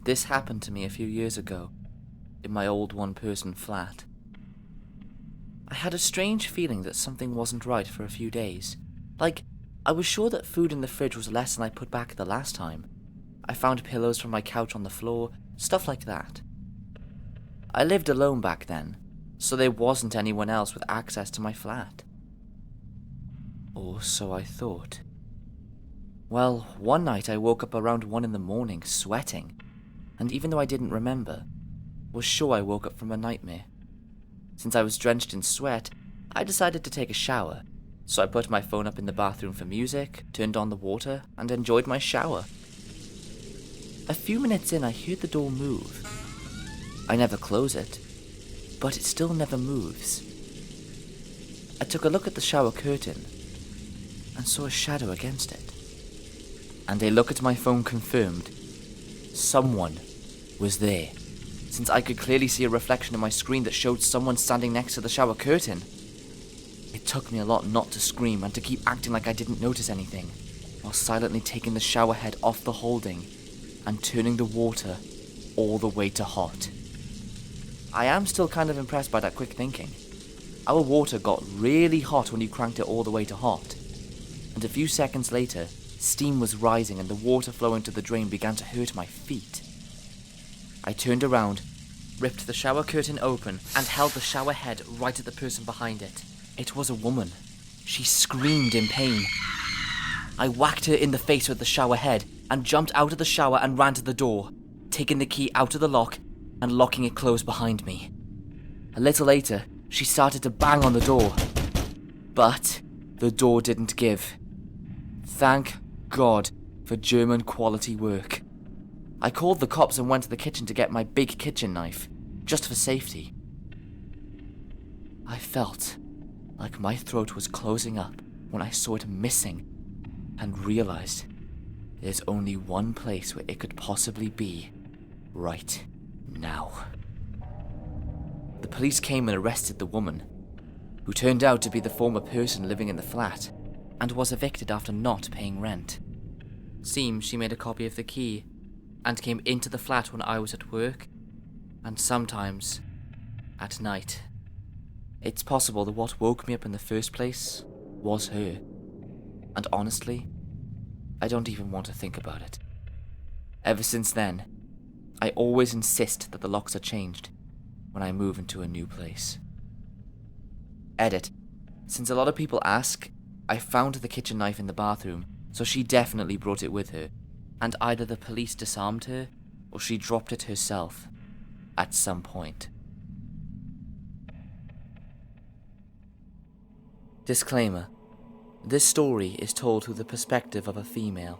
This happened to me a few years ago, in my old one-person flat. I had a strange feeling that something wasn't right for a few days. Like, I was sure that food in the fridge was less than I put back the last time. I found pillows from my couch on the floor, stuff like that. I lived alone back then, so there wasn't anyone else with access to my flat. Or so I thought. Well, one night I woke up around 1 in the morning, sweating, and even though I didn't remember, was sure I woke up from a nightmare. Since I was drenched in sweat, I decided to take a shower, so I put my phone up in the bathroom for music, turned on the water, and enjoyed my shower. A few minutes in, I heard the door move. I never close it, but it still never moves. I took a look at the shower curtain and saw a shadow against it. And a look at my phone confirmed someone was there, since I could clearly see a reflection in my screen that showed someone standing next to the shower curtain. It took me a lot not to scream and to keep acting like I didn't notice anything, while silently taking the shower head off the holding and turning the water all the way to hot. I am still kind of impressed by that quick thinking. Our water got really hot when you cranked it all the way to hot, and a few seconds later, steam was rising and the water flowing to the drain began to hurt my feet. I turned around, ripped the shower curtain open, and held the shower head right at the person behind it. It was a woman. She screamed in pain. I whacked her in the face with the shower head and jumped out of the shower and ran to the door, taking the key out of the lock and locking it closed behind me. A little later, she started to bang on the door, but the door didn't give. Thank God for German quality work. I called the cops and went to the kitchen to get my big kitchen knife, just for safety. I felt like my throat was closing up when I saw it missing and realized there's only one place where it could possibly be right now. The police came and arrested the woman, who turned out to be the former person living in the flat and was evicted after not paying rent. Seems she made a copy of the key and came into the flat when I was at work, and sometimes at night. It's possible that what woke me up in the first place was her, and honestly, I don't even want to think about it. Ever since then, I always insist that the locks are changed when I move into a new place. Edit. Since a lot of people ask, I found the kitchen knife in the bathroom, so she definitely brought it with her, and either the police disarmed her, or she dropped it herself, at some point. Disclaimer. This story is told through the perspective of a female.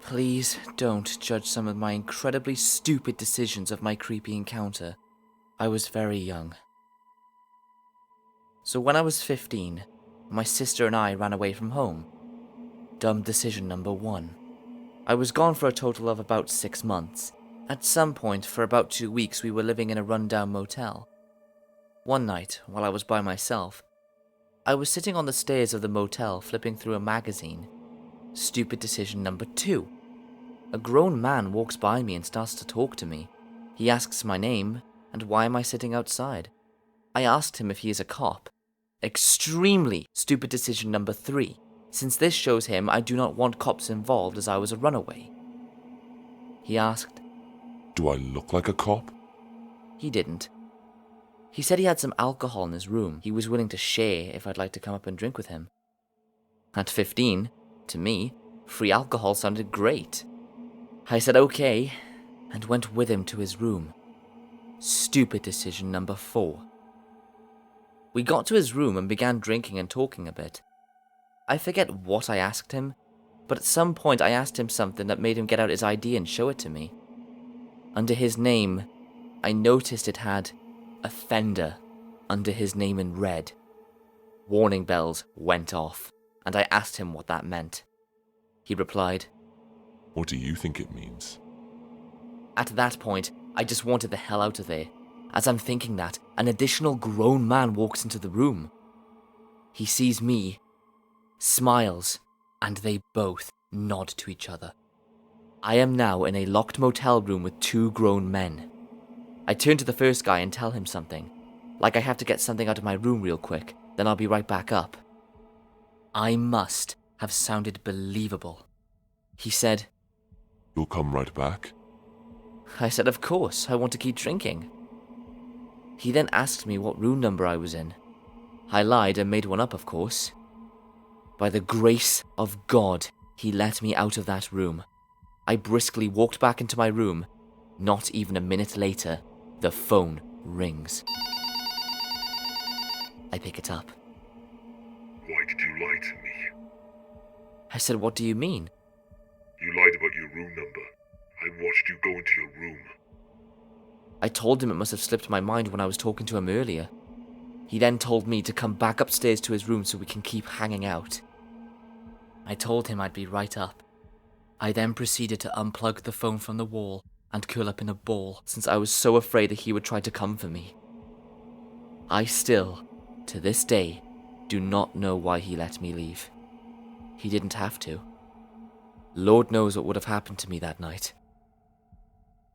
Please don't judge some of my incredibly stupid decisions of my creepy encounter. I was very young. So when I was 15, my sister and I ran away from home. Dumb decision number 1. I was gone for a total of about 6 months. At some point, for about 2 weeks, we were living in a rundown motel. One night, while I was by myself, I was sitting on the stairs of the motel flipping through a magazine. Stupid decision number 2. A grown man walks by me and starts to talk to me. He asks my name and why am I sitting outside. I asked him if he is a cop. Extremely stupid decision number 3. Since this shows him I do not want cops involved as I was a runaway. He asked, "Do I look like a cop?" He didn't. He said he had some alcohol in his room he was willing to share if I'd like to come up and drink with him. At 15, to me, free alcohol sounded great. I said okay, and went with him to his room. Stupid decision number 4. We got to his room and began drinking and talking a bit. I forget what I asked him, but at some point I asked him something that made him get out his ID and show it to me. Under his name, I noticed it had offender under his name in red. Warning bells went off, and I asked him what that meant. He replied, "What do you think it means?" At that point, I just wanted the hell out of there. As I'm thinking that, an additional grown man walks into the room. He sees me, smiles, and they both nod to each other. I am now in a locked motel room with 2 grown men. I turn to the first guy and tell him something. Like I have to get something out of my room real quick, then I'll be right back up. I must have sounded believable. He said, You'll come right back? I said, of course, I want to keep drinking. He then asked me what room number I was in. I lied and made one up, of course. By the grace of God, he let me out of that room. I briskly walked back into my room. Not even a minute later, the phone rings. I pick it up. Why did you lie to me? I said, what do you mean? You lied about your room number. I watched you go into your room. I told him it must have slipped my mind when I was talking to him earlier. He then told me to come back upstairs to his room so we can keep hanging out. I told him I'd be right up. I then proceeded to unplug the phone from the wall and curl up in a ball since I was so afraid that he would try to come for me. I still, to this day, do not know why he let me leave. He didn't have to. Lord knows what would have happened to me that night.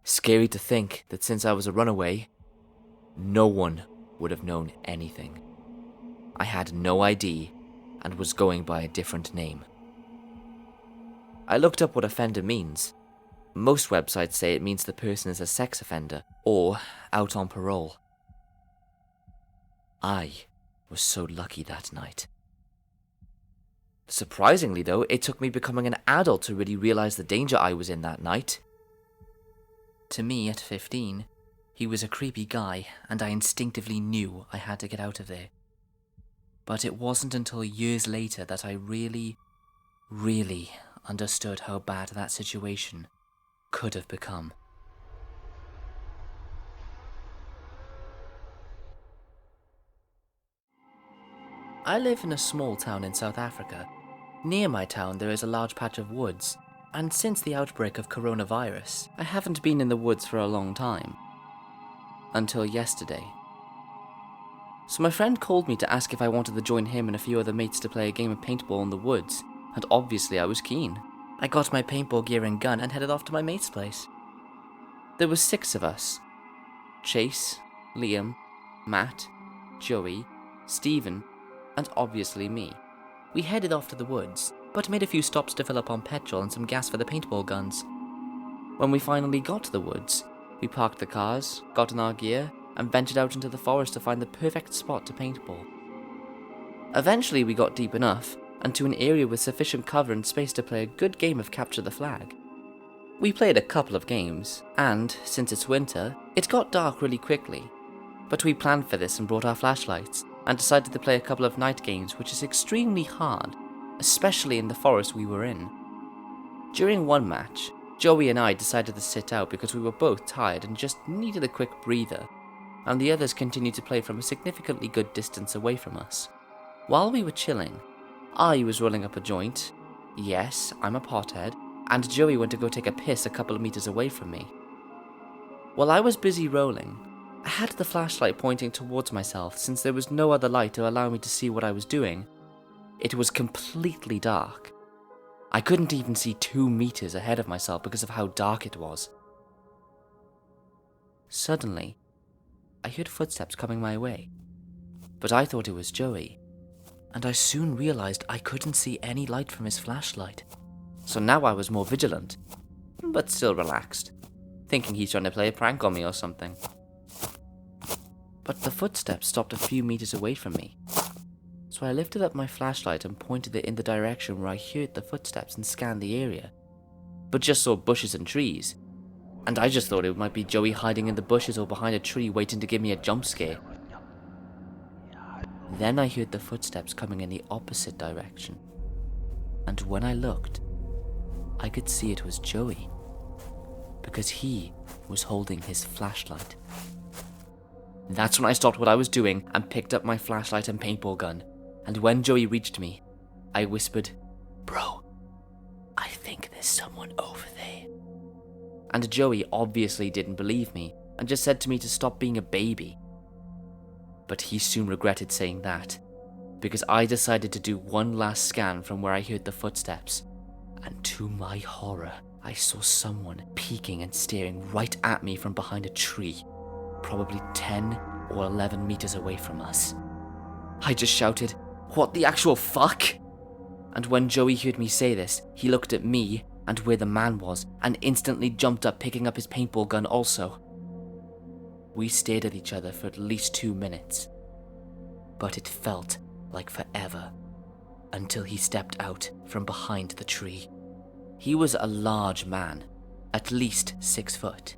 Scary to think that since I was a runaway, no one would have known anything. I had no ID and was going by a different name. I looked up what offender means. Most websites say it means the person is a sex offender or out on parole. I was so lucky that night. Surprisingly though, it took me becoming an adult to really realize the danger I was in that night. To me, at 15, he was a creepy guy, and I instinctively knew I had to get out of there. But it wasn't until years later that I really understood how bad that situation could have become. I live in a small town in South Africa. Near my town there is a large patch of woods, and since the outbreak of coronavirus, I haven't been in the woods for a long time. Until yesterday. So my friend called me to ask if I wanted to join him and a few other mates to play a game of paintball in the woods, and obviously I was keen. I got my paintball gear and gun and headed off to my mate's place. There were 6 of us. Chase, Liam, Matt, Joey, Stephen, and obviously me. We headed off to the woods, but made a few stops to fill up on petrol and some gas for the paintball guns. When we finally got to the woods, we parked the cars, got in our gear, and ventured out into the forest to find the perfect spot to paintball. Eventually we got deep enough, and to an area with sufficient cover and space to play a good game of capture the flag. We played a couple of games, and, since it's winter, it got dark really quickly. But we planned for this and brought our flashlights, and decided to play a couple of night games, which is extremely hard, especially in the forest we were in. During one match, Joey and I decided to sit out because we were both tired and just needed a quick breather, and the others continued to play from a significantly good distance away from us. While we were chilling, I was rolling up a joint, yes, I'm a pothead, and Joey went to go take a piss a couple of meters away from me. While I was busy rolling, I had the flashlight pointing towards myself since there was no other light to allow me to see what I was doing. It was completely dark. I couldn't even see 2 meters ahead of myself because of how dark it was. Suddenly, I heard footsteps coming my way, but I thought it was Joey, and I soon realized I couldn't see any light from his flashlight. So now I was more vigilant, but still relaxed, thinking he's trying to play a prank on me or something. But the footsteps stopped a few meters away from me, so I lifted up my flashlight and pointed it in the direction where I heard the footsteps and scanned the area, but just saw bushes and trees, and I just thought it might be Joey hiding in the bushes or behind a tree waiting to give me a jump scare. Then I heard the footsteps coming in the opposite direction, and when I looked, I could see it was Joey, because he was holding his flashlight. That's when I stopped what I was doing and picked up my flashlight and paintball gun, and when Joey reached me, I whispered, "Bro, I think there's someone over there." And Joey obviously didn't believe me and just said to me to stop being a baby. But he soon regretted saying that, because I decided to do one last scan from where I heard the footsteps, and to my horror, I saw someone peeking and staring right at me from behind a tree, probably 10 or 11 meters away from us. I just shouted, "What the actual fuck?" And when Joey heard me say this, he looked at me and where the man was and instantly jumped up, picking up his paintball gun also. We stared at each other for at least 2 minutes, but it felt like forever until he stepped out from behind the tree. He was a large man, at least 6 foot.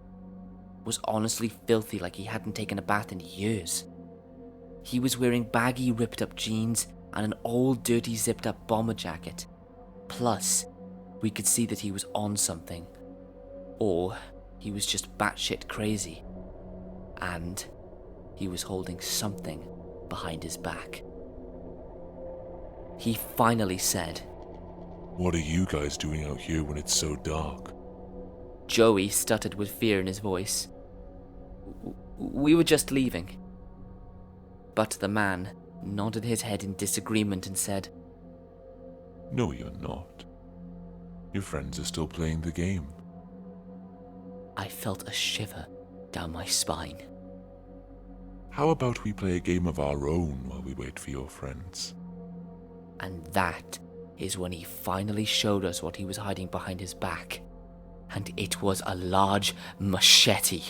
Was honestly filthy, like he hadn't taken a bath in years. He was wearing baggy ripped up jeans and an old dirty zipped up bomber jacket. Plus, we could see that he was on something. Or he was just batshit crazy. And he was holding something behind his back. He finally said, What are you guys doing out here when it's so dark? Joey stuttered with fear in his voice. We were just leaving. But the man nodded his head in disagreement and said, No, you're not. Your friends are still playing the game. I felt a shiver down my spine. How about we play a game of our own while we wait for your friends? And that is when he finally showed us what he was hiding behind his back. And it was a large machete.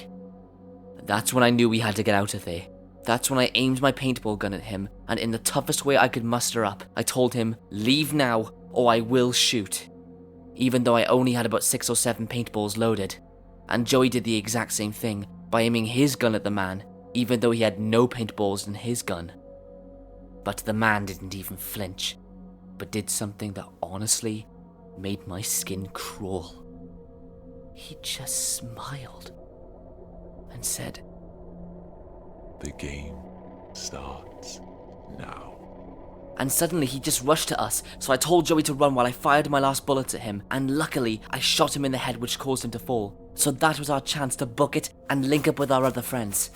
That's when I knew we had to get out of there. That's when I aimed my paintball gun at him, and in the toughest way I could muster up, I told him, "Leave now, or I will shoot." Even though I only had about 6 or 7 paintballs loaded. And Joey did the exact same thing, by aiming his gun at the man, even though he had no paintballs in his gun. But the man didn't even flinch, but did something that honestly made my skin crawl. He just smiled and said, The game starts now. and suddenly he just rushed to us, so I told Joey to run while I fired my last bullets at him, and luckily I shot him in the head, which caused him to fall. So that was our chance to book it and link up with our other friends.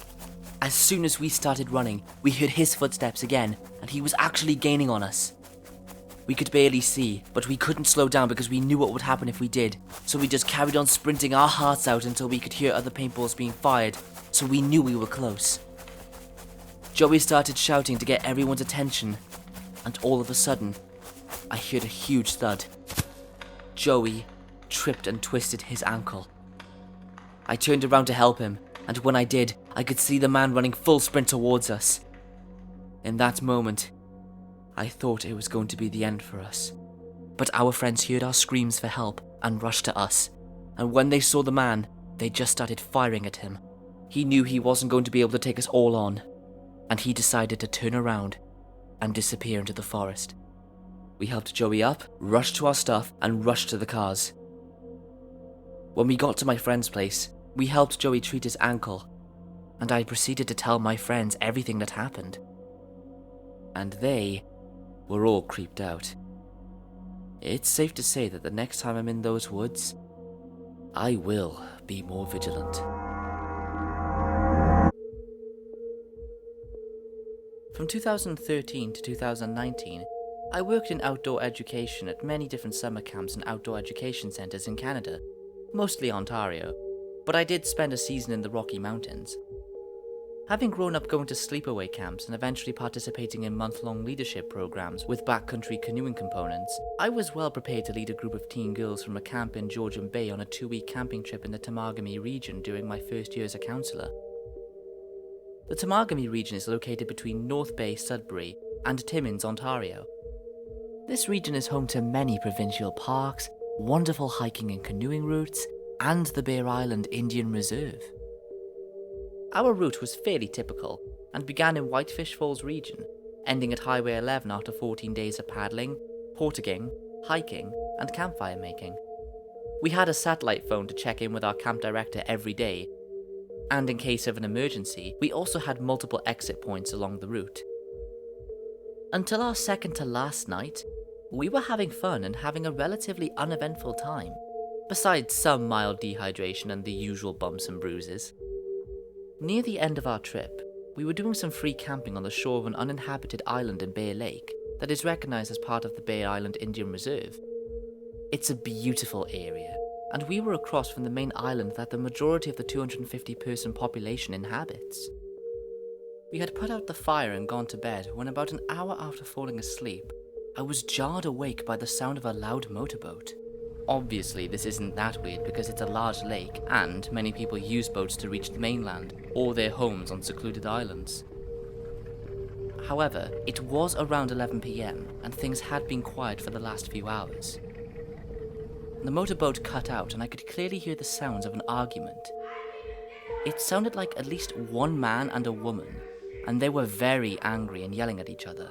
As soon as we started running, we heard his footsteps again, and he was actually gaining on us. We could barely see, but we couldn't slow down because we knew what would happen if we did, so we just carried on sprinting our hearts out until we could hear other paintballs being fired, so we knew we were close. Joey started shouting to get everyone's attention, and all of a sudden, I heard a huge thud. Joey tripped and twisted his ankle. I turned around to help him, and when I did, I could see the man running full sprint towards us. In that moment, I thought it was going to be the end for us. But our friends heard our screams for help and rushed to us, and when they saw the man, they just started firing at him. He knew he wasn't going to be able to take us all on, and he decided to turn around and disappear into the forest. We helped Joey up, rushed to our stuff, and rushed to the cars. When we got to my friend's place, we helped Joey treat his ankle, and I proceeded to tell my friends everything that happened. And they were all creeped out. It's safe to say that the next time I'm in those woods, I will be more vigilant. From 2013 to 2019, I worked in outdoor education at many different summer camps and outdoor education centres in Canada, mostly Ontario, but I did spend a season in the Rocky Mountains. Having grown up going to sleepaway camps and eventually participating in month-long leadership programs with backcountry canoeing components, I was well prepared to lead a group of teen girls from a camp in Georgian Bay on a 2-week camping trip in the Temagami region during my first year as a counsellor. The Temagami region is located between North Bay, Sudbury, and Timmins, Ontario. This region is home to many provincial parks, wonderful hiking and canoeing routes, and the Bear Island Indian Reserve. Our route was fairly typical, and began in Whitefish Falls region, ending at Highway 11 after 14 days of paddling, portaging, hiking, and campfire making. We had a satellite phone to check in with our camp director every day, and in case of an emergency, we also had multiple exit points along the route. Until our second to last night, we were having fun and having a relatively uneventful time, besides some mild dehydration and the usual bumps and bruises. Near the end of our trip, we were doing some free camping on the shore of an uninhabited island in Bear Lake that is recognised as part of the Bear Island Indian Reserve. It's a beautiful area, and we were across from the main island that the majority of the 250-person population inhabits. We had put out the fire and gone to bed when, about an hour after falling asleep, I was jarred awake by the sound of a loud motorboat. Obviously, this isn't that weird because it's a large lake and many people use boats to reach the mainland or their homes on secluded islands. However, it was around 11 PM and things had been quiet for the last few hours. The motorboat cut out and I could clearly hear the sounds of an argument. It sounded like at least one man and a woman, and they were very angry and yelling at each other,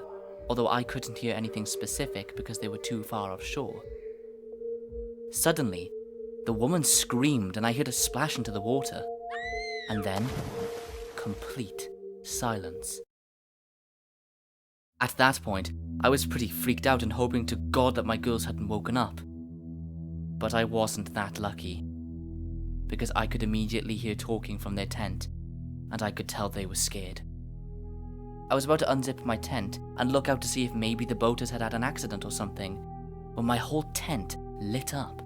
although I couldn't hear anything specific because they were too far offshore. Suddenly, the woman screamed and I heard a splash into the water. And then, complete silence. At that point, I was pretty freaked out and hoping to God that my girls hadn't woken up. But I wasn't that lucky, because I could immediately hear talking from their tent, and I could tell they were scared. I was about to unzip my tent and look out to see if maybe the boaters had had an accident or something, when my whole tent lit up.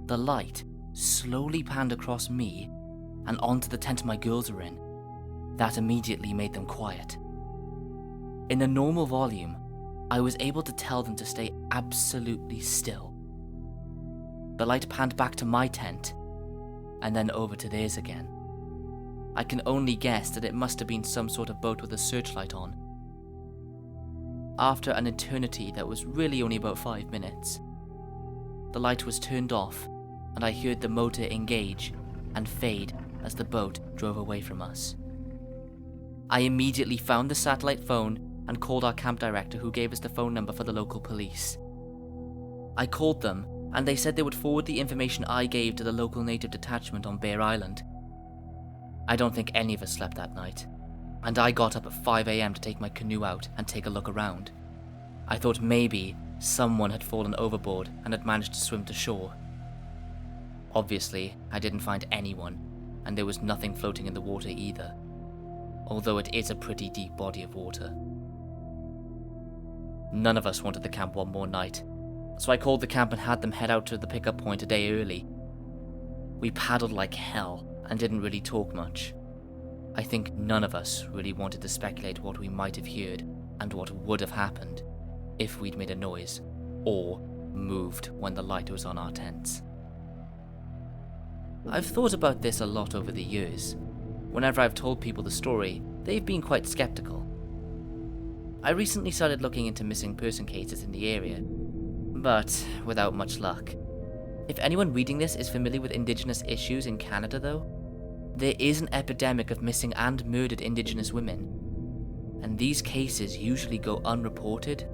The light slowly panned across me and onto the tent my girls were in. That immediately made them quiet. In a normal volume, I was able to tell them to stay absolutely still. The light panned back to my tent, and then over to theirs again. I can only guess that it must have been some sort of boat with a searchlight on. After an eternity that was really only about 5 minutes, the light was turned off, and I heard the motor engage and fade as the boat drove away from us. I immediately found the satellite phone and called our camp director, who gave us the phone number for the local police. I called them, and they said they would forward the information I gave to the local native detachment on Bear Island. I don't think any of us slept that night, and I got up at 5 AM to take my canoe out and take a look around. I thought maybe someone had fallen overboard and had managed to swim to shore. Obviously, I didn't find anyone, and there was nothing floating in the water either, although it is a pretty deep body of water. None of us wanted the camp one more night, so I called the camp and had them head out to the pickup point a day early. We paddled like hell and didn't really talk much. I think none of us really wanted to speculate what we might have heard and what would have happened if we'd made a noise or moved when the light was on our tents. I've thought about this a lot over the years. Whenever I've told people the story, they've been quite skeptical. I recently started looking into missing person cases in the area, but without much luck. If anyone reading this is familiar with Indigenous issues in Canada though, there is an epidemic of missing and murdered Indigenous women, and these cases usually go unreported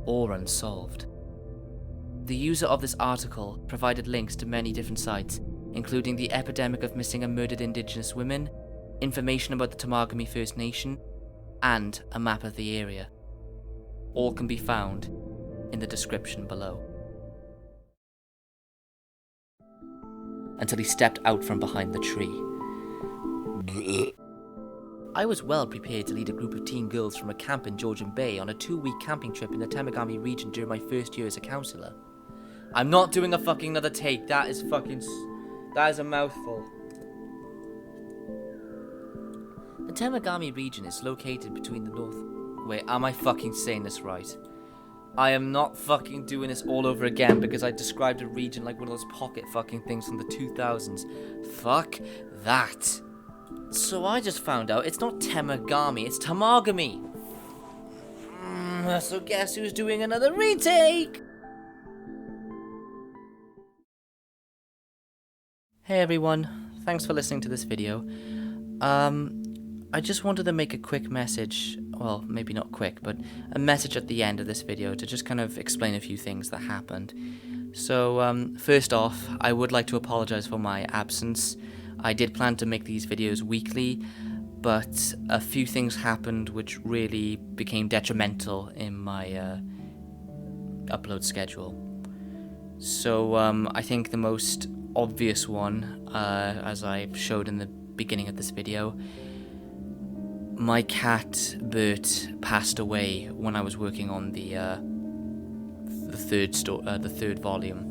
or unsolved. The user of this article provided links to many different sites, including the epidemic of missing and murdered Indigenous women, information about the Temagami First Nation, and a map of the area. All can be found in the description below. Until he stepped out from behind the tree. I was well prepared to lead a group of teen girls from a camp in Georgian Bay on a 2-week camping trip in the Temagami region during my first year as a counsellor. I'm not doing a fucking another take, that is a mouthful. The Temagami region is located between the north... Wait, am I fucking saying this right? I am not fucking doing this all over again because I described a region like one of those pocket fucking things from the 2000s. Fuck that. So I just found out it's not Temagami, it's Temagami. So guess who's doing another retake? Hey everyone, thanks for listening to this video. I just wanted to make a quick message, well, maybe not quick, but a message at the end of this video to just kind of explain a few things that happened. So, first off, I would like to apologize for my absence. I did plan to make these videos weekly, but a few things happened which really became detrimental in my upload schedule. So, I think the most obvious one, as I showed in the beginning of this video, my cat Bert passed away when I was working on the third volume.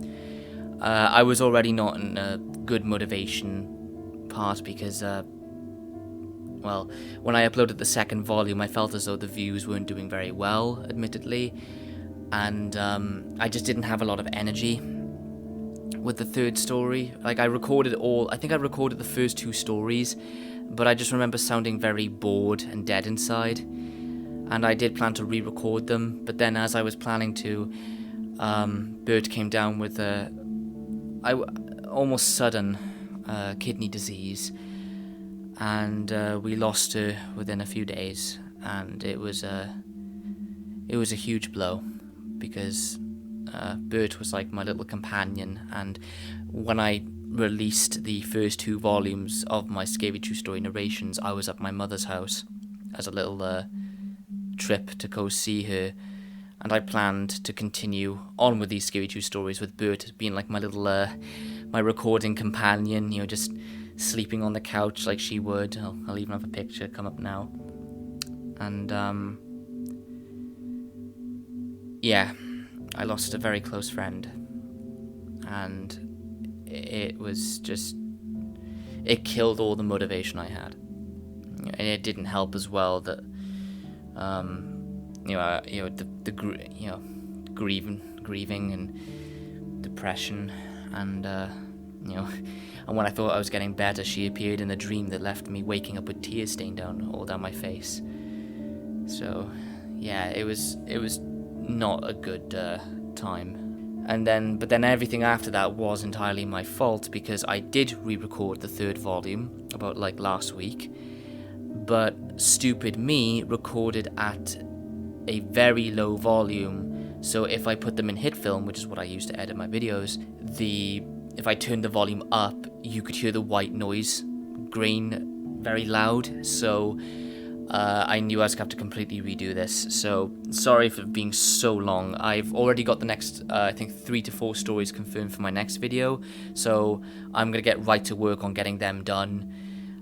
I was already not in a good motivation part because, well, when I uploaded the second volume, I felt as though the views weren't doing very well, admittedly, and I just didn't have a lot of energy with the third story. Like, I think I recorded the first 2 stories, but I just remember sounding very bored and dead inside, and I did plan to re-record them, but then as I was planning to, Bert came down with almost sudden kidney disease, and we lost her within a few days, and it was a huge blow, because Bert was like my little companion, and when I released the first 2 volumes of my Scary True Story narrations, I was at my mother's house as a little trip to go see her, and I planned to continue on with these Scary True Stories with Bert being like my little my recording companion, just sleeping on the couch like she would. I'll even have a picture come up now. And yeah, I lost a very close friend, and it killed all the motivation I had. And it didn't help as well that grieving and depression, and and when I thought I was getting better, she appeared in a dream that left me waking up with tears stained all down my face. So yeah, it was not a good time. But then everything after that was entirely my fault, because I did re-record the 3rd volume about like last week, but stupid me recorded at a very low volume, so if I put them in HitFilm, which is what I use to edit my videos, if I turned the volume up, you could hear the white noise grain very loud, so I knew I was going to have to completely redo this. So sorry for being so long. I've already got the next, I think 3 to 4 stories confirmed for my next video, so I'm going to get right to work on getting them done.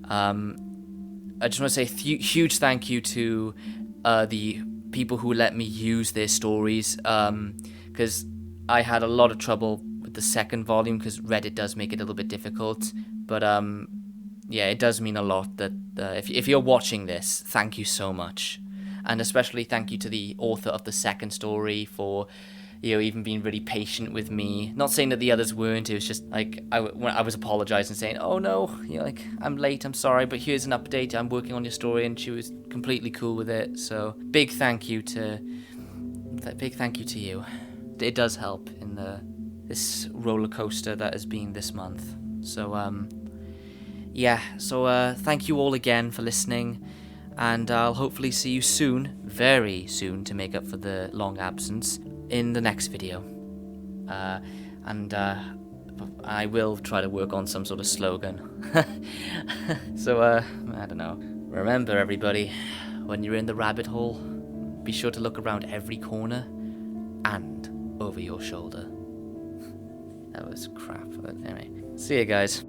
I just want to say huge thank you to the people who let me use their stories, because I had a lot of trouble with the 2nd volume because Reddit does make it a little bit difficult, but yeah, it does mean a lot that if you're watching this, thank you so much. And especially thank you to the author of the 2nd story for even being really patient with me. Not saying that the others weren't, it was just like when I was apologizing, saying, oh no, like I'm late, I'm sorry, but here's an update, I'm working on your story, and she was completely cool with it. So big thank you to you. It does help in this roller coaster that has been this month. So yeah, so thank you all again for listening, and I'll hopefully see you soon, very soon, to make up for the long absence, in the next video. And I will try to work on some sort of slogan. So, I don't know. Remember, everybody, when you're in the rabbit hole, be sure to look around every corner and over your shoulder. That was crap, but anyway. See you guys.